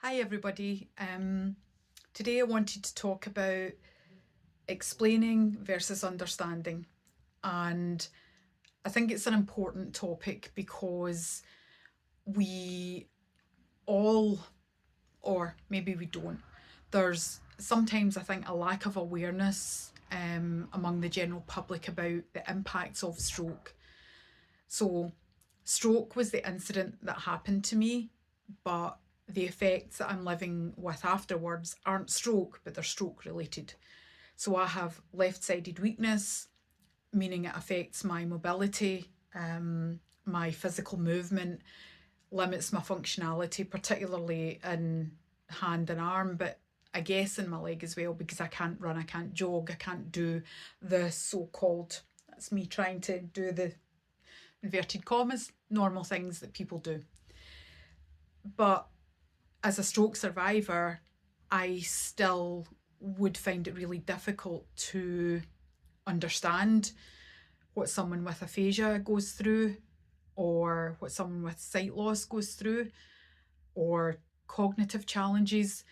Hi everybody. Today I wanted to talk about explaining versus understanding, and I think it's an important topic because we all, or maybe we don't, there's sometimes I think a lack of awareness among the general public about the impacts of stroke. So stroke was the incident that happened to me, but the effects that I'm living with afterwards aren't stroke, but they're stroke related. So I have left sided weakness, meaning it affects my mobility, my physical movement, limits my functionality, particularly in hand and arm, but I guess in my leg as well, because I can't run, I can't jog, I can't do the so called, that's me trying to do the inverted commas, normal things that people do. But as a stroke survivor, I still would find it really difficult to understand what someone with aphasia goes through, or what someone with sight loss goes through, or cognitive challenges.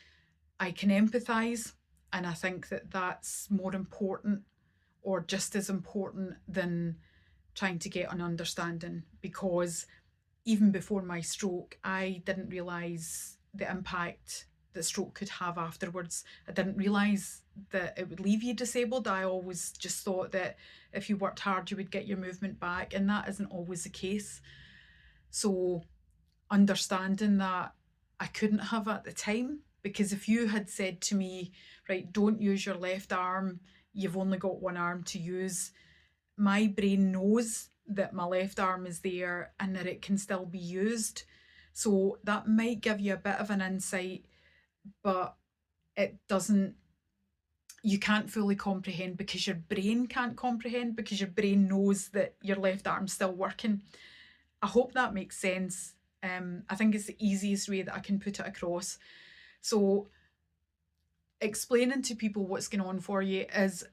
I can empathise, and I think that that's more important, or just as important, than trying to get an understanding, because even before my stroke, I didn't realise the impact that stroke could have afterwards. I didn't realise that it would leave you disabled. I always just thought that if you worked hard, you would get your movement back, and that isn't always the case. So, understanding that I couldn't have at the time, because if you had said to me, right, don't use your left arm, you've only got one arm to use, my brain knows that my left arm is there and that it can still be used. So that might give you a bit of an insight, but it doesn't, you can't fully comprehend, because your brain can't comprehend, because your brain knows that your left arm's still working. I hope that makes sense. I think it's the easiest way that I can put it across. So explaining to people what's going on for you is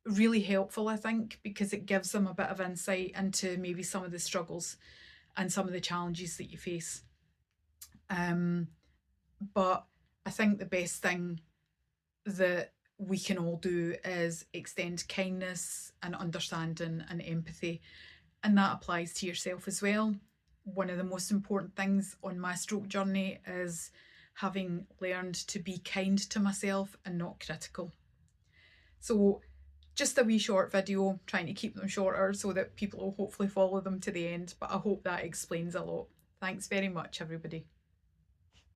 really helpful, I think, because it gives them a bit of insight into maybe some of the struggles and some of the challenges that you face. But I think the best thing that we can all do is extend kindness and understanding and empathy, and that applies to yourself as well. One of the most important things on my stroke journey is having learned to be kind to myself and not critical. So just a wee short video, trying to keep them shorter so that people will hopefully follow them to the end, but I hope that explains a lot. Thanks very much, everybody.